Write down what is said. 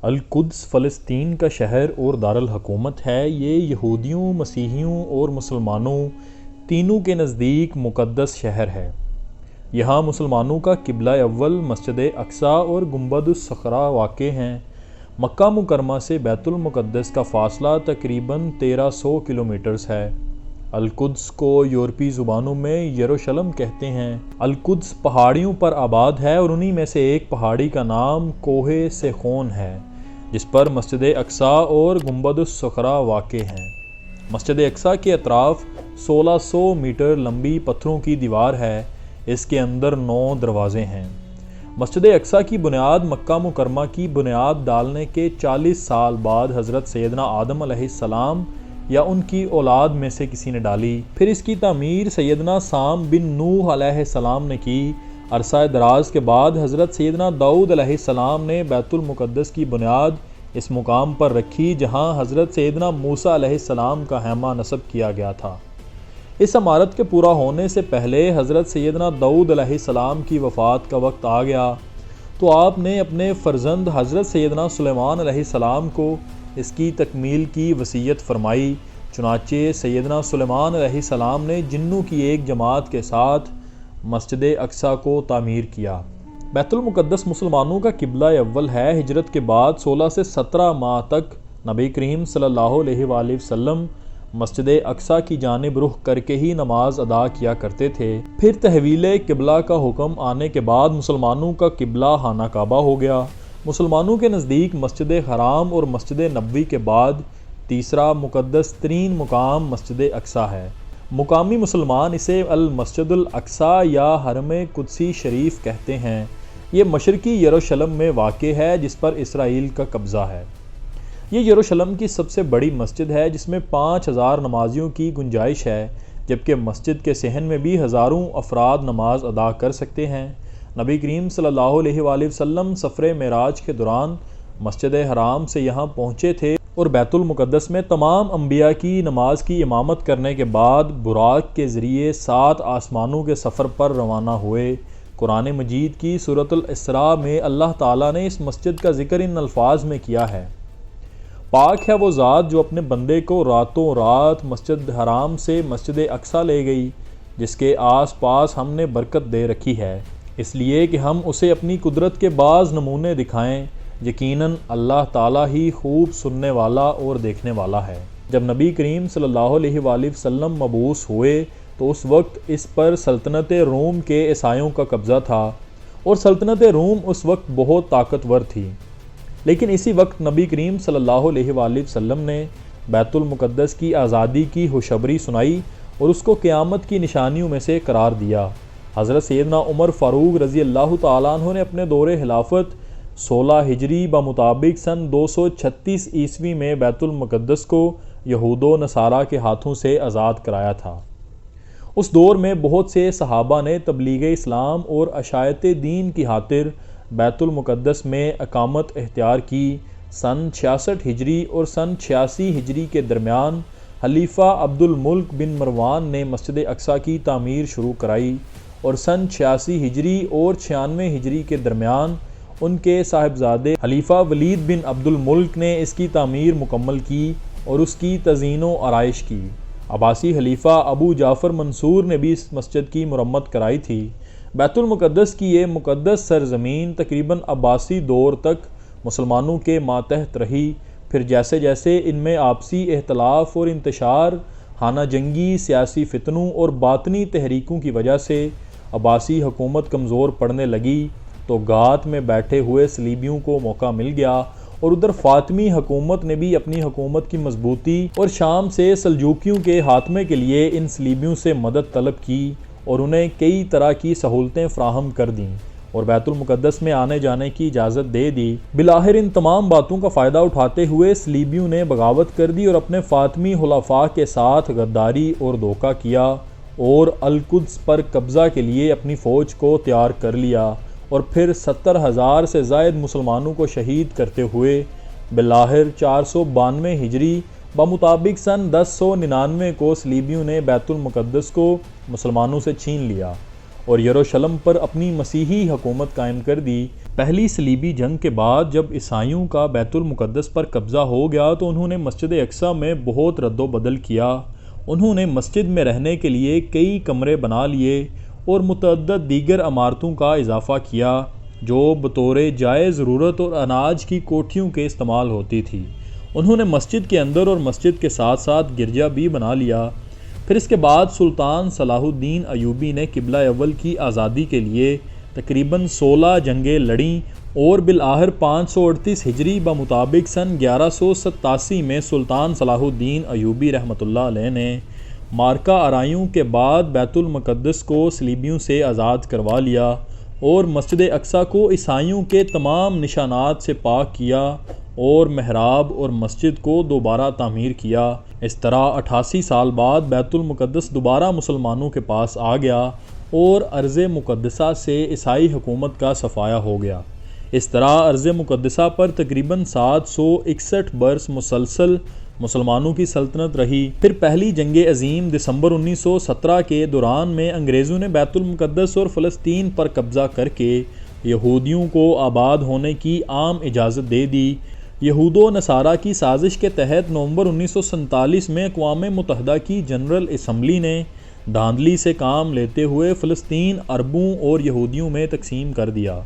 القدس فلسطین کا شہر اور دارالحکومت ہے۔ یہ یہودیوں، مسیحیوں اور مسلمانوں تینوں کے نزدیک مقدس شہر ہے۔ یہاں مسلمانوں کا قبلہ اول مسجد اقصیٰ اور گنبد الصخرہ واقع ہیں۔ مکہ مکرمہ سے بیت المقدس کا فاصلہ تقریباً 1300 کلومیٹرز ہے۔ القدس کو یورپی زبانوں میں یروشلم کہتے ہیں۔ القدس پہاڑیوں پر آباد ہے اور انہی میں سے ایک پہاڑی کا نام کوہ سیخون ہے، جس پر مسجد اقصیٰ اور گنبد الصخرہ واقع ہیں۔ مسجد اقصیٰ کے اطراف 1600 میٹر لمبی پتھروں کی دیوار ہے۔ اس کے اندر 9 دروازے ہیں۔ مسجد اقصیٰ کی بنیاد مکہ مکرمہ کی بنیاد ڈالنے کے 40 سال بعد حضرت سیدنا آدم علیہ السلام یا ان کی اولاد میں سے کسی نے ڈالی۔ پھر اس کی تعمیر سیدنا سام بن نوح علیہ السلام نے کی۔ عرصہ دراز کے بعد حضرت سیدنا داؤد علیہ السلام نے بیت المقدس کی بنیاد اس مقام پر رکھی جہاں حضرت سیدنا موسیٰ علیہ السلام کا خیمہ نصب کیا گیا تھا۔ اس عمارت کے پورا ہونے سے پہلے حضرت سیدنا داؤد علیہ السلام کی وفات کا وقت آ گیا تو آپ نے اپنے فرزند حضرت سیدنا سلیمان علیہ السلام کو اس کی تکمیل کی وصیت فرمائی۔ چنانچہ سیدنا سلیمان علیہ السلام نے جنوں کی ایک جماعت کے ساتھ مسجد اقصیٰ کو تعمیر کیا۔ بیت المقدس مسلمانوں کا قبلہ اول ہے۔ ہجرت کے بعد 16 سے 17 ماہ تک نبی کریم صلی اللہ علیہ وآلہ وسلم مسجد اقصیٰ کی جانب رخ کر کے ہی نماز ادا کیا کرتے تھے۔ پھر تحویل قبلہ کا حکم آنے کے بعد مسلمانوں کا قبلہ خانہ کعبہ ہو گیا۔ مسلمانوں کے نزدیک مسجد حرام اور مسجد نبوی کے بعد تیسرا مقدس ترین مقام مسجد اقصیٰ ہے۔ مقامی مسلمان اسے المسجد الاقصیٰ یا حرم قدسی شریف کہتے ہیں۔ یہ مشرقی یروشلم میں واقع ہے جس پر اسرائیل کا قبضہ ہے۔ یہ یروشلم کی سب سے بڑی مسجد ہے جس میں 5000 نمازیوں کی گنجائش ہے، جبکہ مسجد کے صحن میں بھی ہزاروں افراد نماز ادا کر سکتے ہیں۔ نبی کریم صلی اللہ علیہ وآلہ وسلم سفر معراج کے دوران مسجد حرام سے یہاں پہنچے تھے اور بیت المقدس میں تمام انبیاء کی نماز کی امامت کرنے کے بعد براق کے ذریعے 7 آسمانوں کے سفر پر روانہ ہوئے۔ قرآن مجید کی سورۃ الاسراء میں اللہ تعالیٰ نے اس مسجد کا ذکر ان الفاظ میں کیا ہے: پاک ہے وہ ذات جو اپنے بندے کو راتوں رات مسجد حرام سے مسجد اقصیٰ لے گئی، جس کے آس پاس ہم نے برکت دے رکھی ہے، اس لیے کہ ہم اسے اپنی قدرت کے بعض نمونے دکھائیں۔ یقیناً اللہ تعالیٰ ہی خوب سننے والا اور دیکھنے والا ہے۔ جب نبی کریم صلی اللہ علیہ وآلہ وسلم مبعوث ہوئے تو اس وقت اس پر سلطنت روم کے عیسائیوں کا قبضہ تھا اور سلطنت روم اس وقت بہت طاقتور تھی۔ لیکن اسی وقت نبی کریم صلی اللہ علیہ وآلہ وسلم نے بیت المقدس کی آزادی کی خوشخبری سنائی اور اس کو قیامت کی نشانیوں میں سے قرار دیا۔ حضرت سیدنا عمر فاروق رضی اللہ تعالیٰ عنہ نے اپنے دور خلافت 16 ہجری بمطابق سن 236 عیسوی میں بیت المقدس کو یہود و نصارہ کے ہاتھوں سے آزاد کرایا تھا۔ اس دور میں بہت سے صحابہ نے تبلیغ اسلام اور اشاعت دین کی خاطر بیت المقدس میں اقامت اختیار کی۔ سن 66 ہجری اور سن 86 ہجری کے درمیان خلیفہ عبد الملک بن مروان نے مسجد اقصیٰ کی تعمیر شروع کرائی اور سن 86 ہجری اور 96 ہجری کے درمیان ان کے صاحبزادے خلیفہ ولید بن عبد الملک نے اس کی تعمیر مکمل کی اور اس کی تزئین و آرائش کی۔ عباسی خلیفہ ابو جعفر منصور نے بھی اس مسجد کی مرمت کرائی تھی۔ بیت المقدس کی یہ مقدس سرزمین تقریباً عباسی دور تک مسلمانوں کے ماتحت رہی۔ پھر جیسے جیسے ان میں آپسی اختلاف اور انتشار، خانہ جنگی، سیاسی فتنوں اور باطنی تحریکوں کی وجہ سے عباسی حکومت کمزور پڑنے لگی تو گات میں بیٹھے ہوئے صلیبیوں کو موقع مل گیا اور ادھر فاطمی حکومت نے بھی اپنی حکومت کی مضبوطی اور شام سے سلجوکیوں کے خاتمے کے لیے ان صلیبیوں سے مدد طلب کی اور انہیں کئی طرح کی سہولتیں فراہم کر دیں اور بیت المقدس میں آنے جانے کی اجازت دے دی۔ بالآخر ان تمام باتوں کا فائدہ اٹھاتے ہوئے صلیبیوں نے بغاوت کر دی اور اپنے فاطمی خلفاء کے ساتھ غداری اور دھوکہ کیا اور القدس پر قبضہ کے لیے اپنی فوج کو تیار کر لیا اور پھر 70,000 سے زائد مسلمانوں کو شہید کرتے ہوئے بالآخر 492 ہجری بمطابق سن 1099 کو صلیبیوں نے بیت المقدس کو مسلمانوں سے چھین لیا اور یروشلم پر اپنی مسیحی حکومت قائم کر دی۔ پہلی صلیبی جنگ کے بعد جب عیسائیوں کا بیت المقدس پر قبضہ ہو گیا تو انہوں نے مسجد اقصیٰ میں بہت رد و بدل کیا۔ انہوں نے مسجد میں رہنے کے لیے کئی کمرے بنا لیے اور متعدد دیگر عمارتوں کا اضافہ کیا جو بطور جائے ضرورت اور اناج کی کوٹھیوں کے استعمال ہوتی تھی۔ انہوں نے مسجد کے اندر اور مسجد کے ساتھ ساتھ گرجا بھی بنا لیا۔ پھر اس کے بعد سلطان صلاح الدین ایوبی نے قبلہ اول کی آزادی کے لیے تقریباً 16 جنگیں لڑیں اور بالآخر 538 ہجری بمطابق سن 1187 میں سلطان صلاح الدین ایوبی رحمۃ اللہ علیہ نے معرکہ آرائیوں کے بعد بیت المقدس کو صلیبیوں سے آزاد کروا لیا اور مسجد اقصیٰ کو عیسائیوں کے تمام نشانات سے پاک کیا اور محراب اور مسجد کو دوبارہ تعمیر کیا۔ اس طرح 88 سال بعد بیت المقدس دوبارہ مسلمانوں کے پاس آ گیا اور ارض مقدسہ سے عیسائی حکومت کا صفایا ہو گیا۔ اس طرح ارض مقدسہ پر تقریباً 761 برس مسلسل مسلمانوں کی سلطنت رہی۔ پھر پہلی جنگ عظیم دسمبر 1917 کے دوران میں انگریزوں نے بیت المقدس اور فلسطین پر قبضہ کر کے یہودیوں کو آباد ہونے کی عام اجازت دے دی۔ یہود و نصارہ کی سازش کے تحت نومبر 1947 میں اقوام متحدہ کی جنرل اسمبلی نے دھاندلی سے کام لیتے ہوئے فلسطین عربوں اور یہودیوں میں تقسیم کر دیا۔